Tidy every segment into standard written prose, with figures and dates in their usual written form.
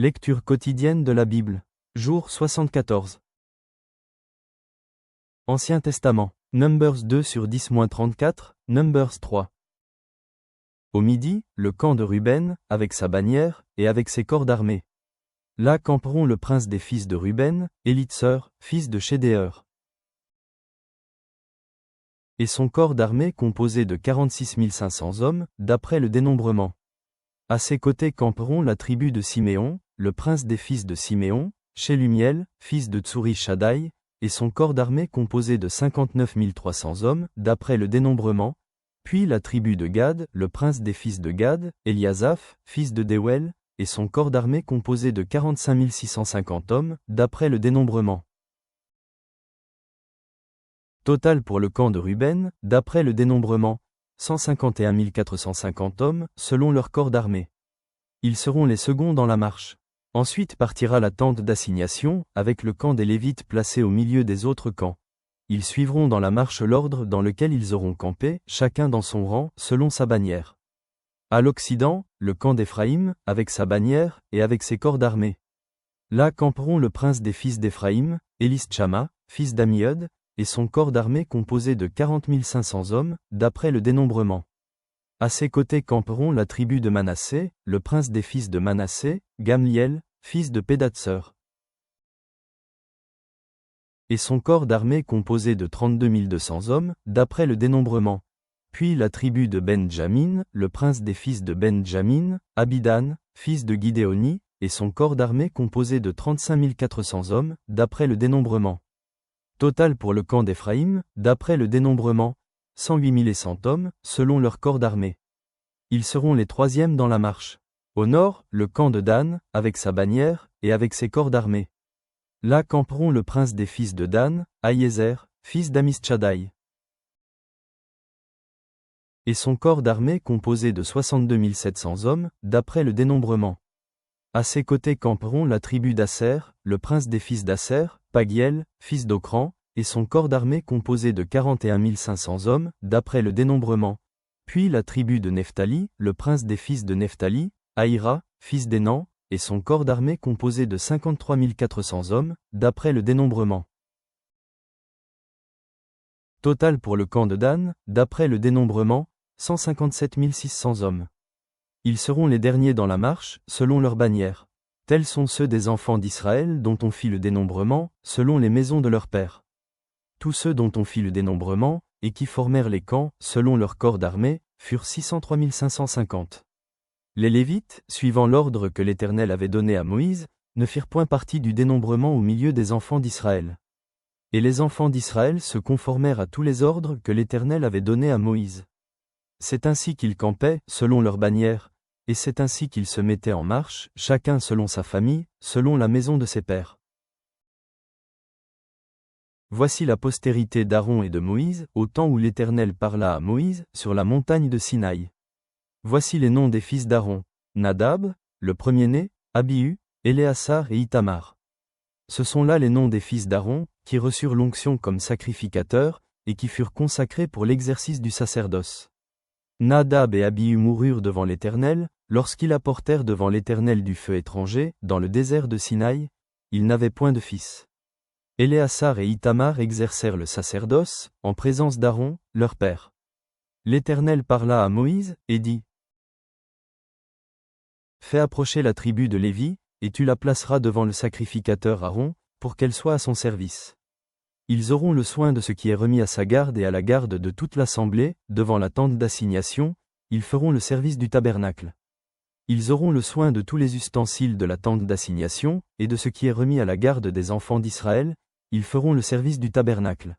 Lecture quotidienne de la Bible. Jour 74. Ancien Testament. Numbers 2/10-34, Numbers 3. Au midi, le camp de Ruben, avec sa bannière, et avec ses corps d'armée. Là camperont le prince des fils de Ruben, Élitseur, fils de Chédéeur. Et son corps d'armée composé de 46 500 hommes, d'après le dénombrement. À ses côtés camperont la tribu de Siméon, le prince des fils de Siméon, Shelumiel, fils de Tsuri Shaddai, et son corps d'armée composé de 59 300 hommes, d'après le dénombrement, puis la tribu de Gad, le prince des fils de Gad, Eliasaph, fils de Dewel, et son corps d'armée composé de 45 650 hommes, d'après le dénombrement. Total pour le camp de Ruben, d'après le dénombrement, 151 450 hommes, selon leur corps d'armée. Ils seront les seconds dans la marche. Ensuite partira la tente d'assignation, avec le camp des Lévites placé au milieu des autres camps. Ils suivront dans la marche l'ordre dans lequel ils auront campé, chacun dans son rang, selon sa bannière. À l'Occident, le camp d'Éphraïm, avec sa bannière, et avec ses corps d'armée. Là camperont le prince des fils d'Éphraïm, Élishama, fils d'Amiud, et son corps d'armée composé de 40 500 hommes, d'après le dénombrement. À ses côtés camperont la tribu de Manassé, le prince des fils de Manassé, Gamliel, fils de Pédatseur. Et son corps d'armée composé de 32 200 hommes, d'après le dénombrement. Puis la tribu de Benjamin, le prince des fils de Benjamin, Abidan, fils de Gidéoni, et son corps d'armée composé de 35 400 hommes, d'après le dénombrement. Total pour le camp d'Éphraïm, d'après le dénombrement, 108 100 hommes, selon leur corps d'armée. Ils seront les troisièmes dans la marche. Au nord, le camp de Dan, avec sa bannière, et avec ses corps d'armée. Là camperont le prince des fils de Dan, Aïézer, fils d'Amistchadai. Et son corps d'armée composé de 62 700 hommes, d'après le dénombrement. À ses côtés camperont la tribu d'Asser, le prince des fils d'Asser, Pagiel, fils d'Ocran, et son corps d'armée composé de 41 500 hommes, d'après le dénombrement. Puis la tribu de Nephtali, le prince des fils de Nephtali, Aïra, fils d'Énan, et son corps d'armée composé de 53 400 hommes, d'après le dénombrement. Total pour le camp de Dan, d'après le dénombrement, 157 600 hommes. Ils seront les derniers dans la marche, selon leur bannière. Tels sont ceux des enfants d'Israël dont on fit le dénombrement, selon les maisons de leurs pères. Tous ceux dont on fit le dénombrement, et qui formèrent les camps, selon leur corps d'armée, furent 603 550. Les Lévites, suivant l'ordre que l'Éternel avait donné à Moïse, ne firent point partie du dénombrement au milieu des enfants d'Israël. Et les enfants d'Israël se conformèrent à tous les ordres que l'Éternel avait donnés à Moïse. C'est ainsi qu'ils campaient, selon leur bannière, et c'est ainsi qu'ils se mettaient en marche, chacun selon sa famille, selon la maison de ses pères. Voici la postérité d'Aaron et de Moïse, au temps où l'Éternel parla à Moïse, sur la montagne de Sinaï. Voici les noms des fils d'Aaron: Nadab, le premier-né, Abihu, Éléazar et Ithamar. Ce sont là les noms des fils d'Aaron, qui reçurent l'onction comme sacrificateurs, et qui furent consacrés pour l'exercice du sacerdoce. Nadab et Abihu moururent devant l'Éternel, lorsqu'ils apportèrent devant l'Éternel du feu étranger, dans le désert de Sinaï. Ils n'avaient point de fils. Éléazar et Ithamar exercèrent le sacerdoce, en présence d'Aaron, leur père. L'Éternel parla à Moïse, et dit: Fais approcher la tribu de Lévi, et tu la placeras devant le sacrificateur Aaron, pour qu'elle soit à son service. Ils auront le soin de ce qui est remis à sa garde et à la garde de toute l'assemblée, devant la tente d'assignation, ils feront le service du tabernacle. Ils auront le soin de tous les ustensiles de la tente d'assignation, et de ce qui est remis à la garde des enfants d'Israël, ils feront le service du tabernacle.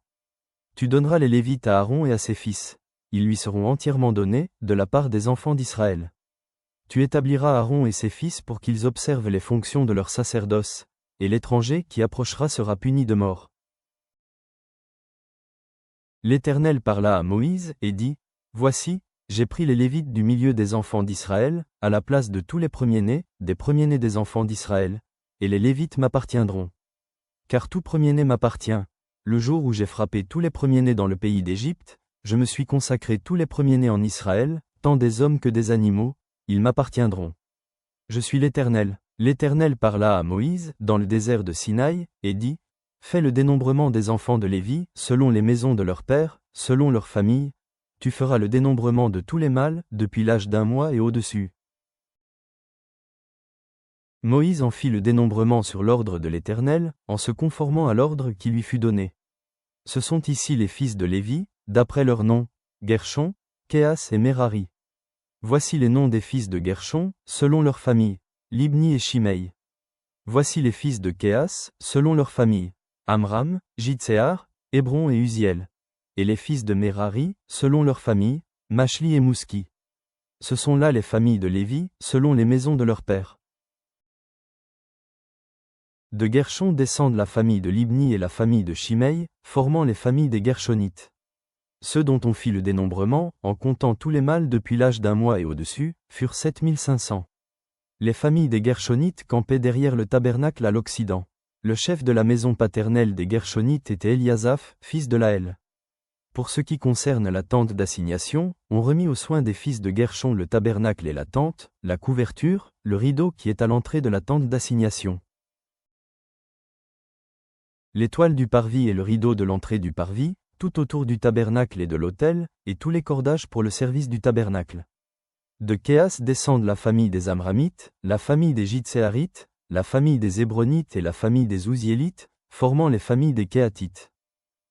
Tu donneras les Lévites à Aaron et à ses fils. Ils lui seront entièrement donnés, de la part des enfants d'Israël. Tu établiras Aaron et ses fils pour qu'ils observent les fonctions de leur sacerdoce, et l'étranger qui approchera sera puni de mort. L'Éternel parla à Moïse, et dit: Voici, j'ai pris les Lévites du milieu des enfants d'Israël, à la place de tous les premiers-nés, des premiers-nés des enfants d'Israël, et les Lévites m'appartiendront. Car tout premier-né m'appartient. Le jour où j'ai frappé tous les premiers-nés dans le pays d'Égypte, je me suis consacré tous les premiers-nés en Israël, tant des hommes que des animaux, ils m'appartiendront. Je suis l'Éternel. L'Éternel parla à Moïse, dans le désert de Sinaï, et dit, fais le dénombrement des enfants de Lévi, selon les maisons de leurs pères, selon leurs familles, tu feras le dénombrement de tous les mâles, depuis l'âge d'1 mois et au-dessus. Moïse en fit le dénombrement sur l'ordre de l'Éternel, en se conformant à l'ordre qui lui fut donné. Ce sont ici les fils de Lévi, d'après leurs noms, Gershon, Keas et Merari. Voici les noms des fils de Gershon, selon leurs familles, Libni et Shimei. Voici les fils de Keas, selon leurs familles, Amram, Jitséar, Hébron et Uziel. Et les fils de Merari, selon leurs familles, Machli et Mouski. Ce sont là les familles de Lévi, selon les maisons de leurs pères. De Gershon descendent la famille de Libni et la famille de Shimei, formant les familles des Gershonites. Ceux dont on fit le dénombrement, en comptant tous les mâles depuis l'âge d'1 mois et au-dessus, furent 7500. Les familles des Gershonites campaient derrière le tabernacle à l'Occident. Le chef de la maison paternelle des Gershonites était Eliasaph, fils de Laël. Pour ce qui concerne la tente d'assignation, on remit aux soins des fils de Gershon le tabernacle et la tente, la couverture, le rideau qui est à l'entrée de la tente d'assignation. L'étoile du parvis et le rideau de l'entrée du parvis, tout autour du tabernacle et de l'autel, et tous les cordages pour le service du tabernacle. De Keas descendent la famille des Amramites, la famille des Jitséarites, la famille des Hébronites et la famille des Ouziélites, formant les familles des Kéatites.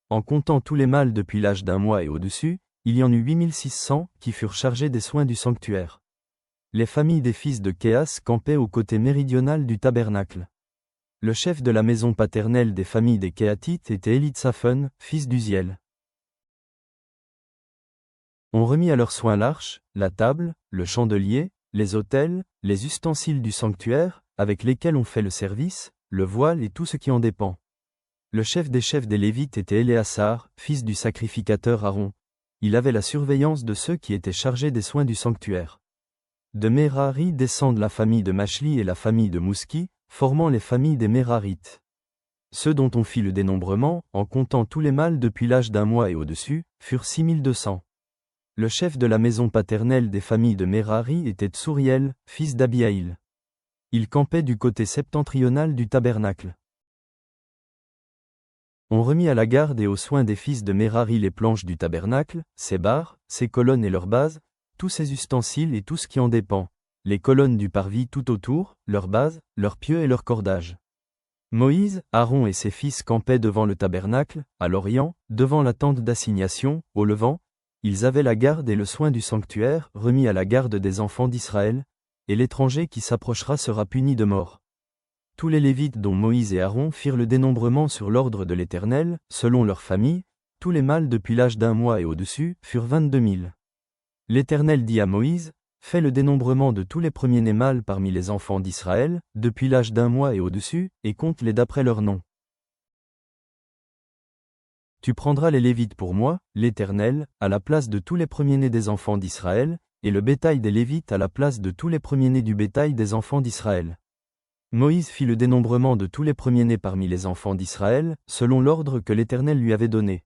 En comptant tous les mâles depuis l'âge d'1 mois et au-dessus, il y en eut 8600 qui furent chargés des soins du sanctuaire. Les familles des fils de Keas campaient au côté méridional du tabernacle. Le chef de la maison paternelle des familles des Kéatites était Élitsaphen, fils d'Uziel. On remit à leurs soins l'arche, la table, le chandelier, les autels, les ustensiles du sanctuaire, avec lesquels on fait le service, le voile et tout ce qui en dépend. Le chef des Lévites était Éléazar, fils du sacrificateur Aaron. Il avait la surveillance de ceux qui étaient chargés des soins du sanctuaire. De Merari descendent la famille de Machli et la famille de Mouski, formant les familles des Merarites. Ceux dont on fit le dénombrement, en comptant tous les mâles depuis l'âge d'1 mois et au-dessus, furent 6200. Le chef de la maison paternelle des familles de Merari était Tsouriel, fils d'Abihaïl. Il campait du côté septentrional du tabernacle. On remit à la garde et aux soins des fils de Merari les planches du tabernacle, ses barres, ses colonnes et leurs bases, tous ses ustensiles et tout ce qui en dépend, les colonnes du parvis tout autour, leurs bases, leurs pieux et leurs cordages. Moïse, Aaron et ses fils campaient devant le tabernacle, à l'orient, devant la tente d'assignation, au levant. Ils avaient la garde et le soin du sanctuaire, remis à la garde des enfants d'Israël, et l'étranger qui s'approchera sera puni de mort. Tous les Lévites dont Moïse et Aaron firent le dénombrement sur l'ordre de l'Éternel, selon leurs familles, tous les mâles depuis l'âge d'1 mois et au-dessus, furent 22 000. L'Éternel dit à Moïse, fais le dénombrement de tous les premiers-nés mâles parmi les enfants d'Israël, depuis l'âge d'1 mois et au-dessus, et compte-les d'après leurs noms. Tu prendras les Lévites pour moi, l'Éternel, à la place de tous les premiers-nés des enfants d'Israël, et le bétail des Lévites à la place de tous les premiers-nés du bétail des enfants d'Israël. Moïse fit le dénombrement de tous les premiers-nés parmi les enfants d'Israël, selon l'ordre que l'Éternel lui avait donné.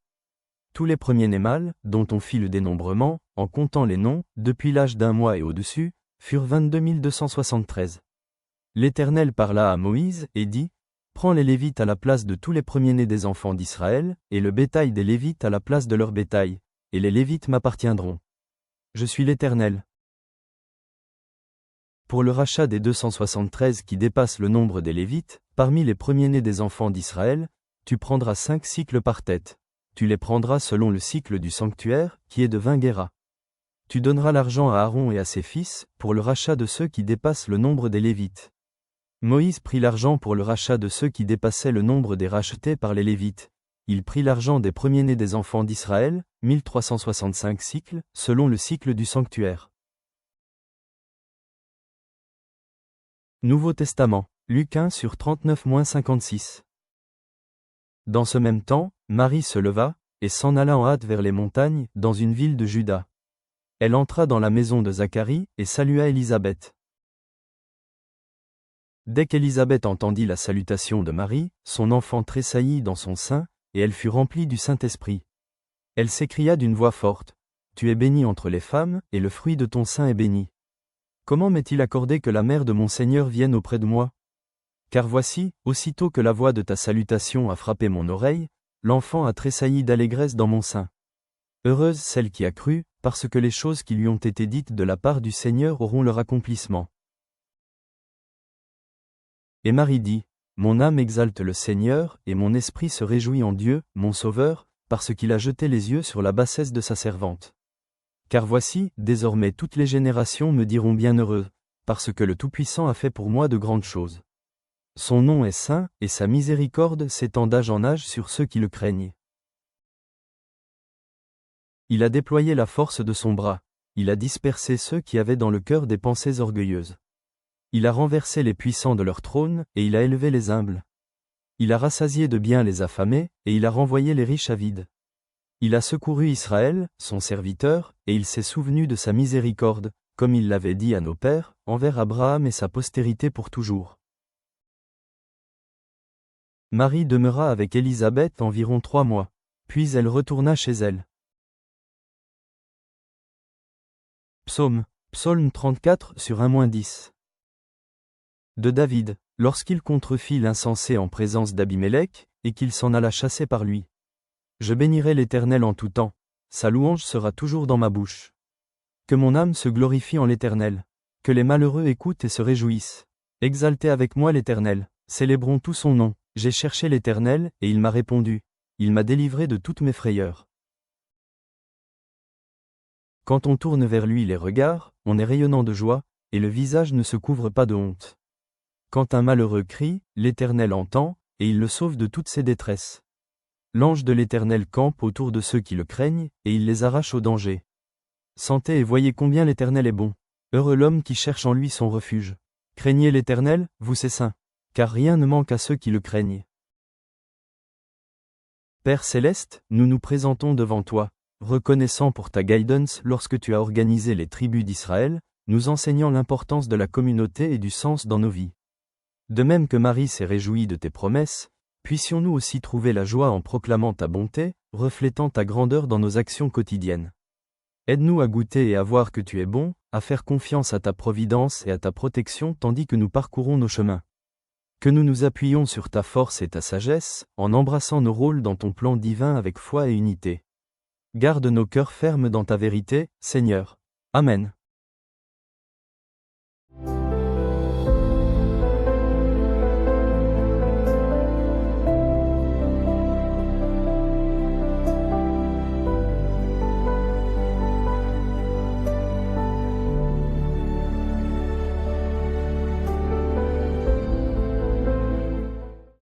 Tous les premiers-nés mâles, dont on fit le dénombrement, en comptant les noms, depuis l'âge d'1 mois et au-dessus, furent 22 273. L'Éternel parla à Moïse, et dit, prends les Lévites à la place de tous les premiers-nés des enfants d'Israël, et le bétail des Lévites à la place de leur bétail, et les Lévites m'appartiendront. Je suis l'Éternel. Pour le rachat des 273 qui dépassent le nombre des Lévites, parmi les premiers-nés des enfants d'Israël, tu prendras 5 cycles par tête. Tu les prendras selon le cycle du sanctuaire, qui est de 20 guéras. Tu donneras l'argent à Aaron et à ses fils, pour le rachat de ceux qui dépassent le nombre des Lévites. Moïse prit l'argent pour le rachat de ceux qui dépassaient le nombre des rachetés par les Lévites. Il prit l'argent des premiers-nés des enfants d'Israël, 1365 cycles, selon le cycle du sanctuaire. Nouveau Testament, Luc 1 sur 39-56. Dans ce même temps, Marie se leva, et s'en alla en hâte vers les montagnes, dans une ville de Juda. Elle entra dans la maison de Zacharie, et salua Élisabeth. Dès qu'Élisabeth entendit la salutation de Marie, son enfant tressaillit dans son sein, et elle fut remplie du Saint-Esprit. Elle s'écria d'une voix forte, « Tu es bénie entre les femmes, et le fruit de ton sein est béni. Comment m'est-il accordé que la mère de mon Seigneur vienne auprès de moi? Car voici, aussitôt que la voix de ta salutation a frappé mon oreille, l'enfant a tressailli d'allégresse dans mon sein. Heureuse celle qui a cru, parce que les choses qui lui ont été dites de la part du Seigneur auront leur accomplissement. Et Marie dit, mon âme exalte le Seigneur, et mon esprit se réjouit en Dieu, mon Sauveur, parce qu'il a jeté les yeux sur la bassesse de sa servante. Car voici, désormais toutes les générations me diront bienheureux, parce que le Tout-Puissant a fait pour moi de grandes choses. Son nom est saint, et sa miséricorde s'étend d'âge en âge sur ceux qui le craignent. Il a déployé la force de son bras, il a dispersé ceux qui avaient dans le cœur des pensées orgueilleuses. Il a renversé les puissants de leur trône, et il a élevé les humbles. Il a rassasié de biens les affamés, et il a renvoyé les riches avides. Il a secouru Israël, son serviteur, et il s'est souvenu de sa miséricorde, comme il l'avait dit à nos pères, envers Abraham et sa postérité pour toujours. Marie demeura avec Élisabeth environ 3 mois, puis elle retourna chez elle. Psaume 34 sur 1-10. De David, lorsqu'il contrefit l'insensé en présence d'Abimélec, et qu'il s'en alla chasser par lui. Je bénirai l'Éternel en tout temps, sa louange sera toujours dans ma bouche. Que mon âme se glorifie en l'Éternel, que les malheureux écoutent et se réjouissent. Exaltez avec moi l'Éternel, célébrons tout son nom. J'ai cherché l'Éternel, et il m'a répondu. Il m'a délivré de toutes mes frayeurs. Quand on tourne vers lui les regards, on est rayonnant de joie, et le visage ne se couvre pas de honte. Quand un malheureux crie, l'Éternel entend, et il le sauve de toutes ses détresses. L'ange de l'Éternel campe autour de ceux qui le craignent, et il les arrache au danger. Sentez et voyez combien l'Éternel est bon. Heureux l'homme qui cherche en lui son refuge. Craignez l'Éternel, vous ses saints, car rien ne manque à ceux qui le craignent. Père céleste, nous nous présentons devant toi, reconnaissant pour ta guidance lorsque tu as organisé les tribus d'Israël, nous enseignant l'importance de la communauté et du sens dans nos vies. De même que Marie s'est réjouie de tes promesses, puissions-nous aussi trouver la joie en proclamant ta bonté, reflétant ta grandeur dans nos actions quotidiennes. Aide-nous à goûter et à voir que tu es bon, à faire confiance à ta providence et à ta protection tandis que nous parcourons nos chemins. Que nous nous appuyions sur ta force et ta sagesse, en embrassant nos rôles dans ton plan divin avec foi et unité. Garde nos cœurs fermes dans ta vérité, Seigneur. Amen.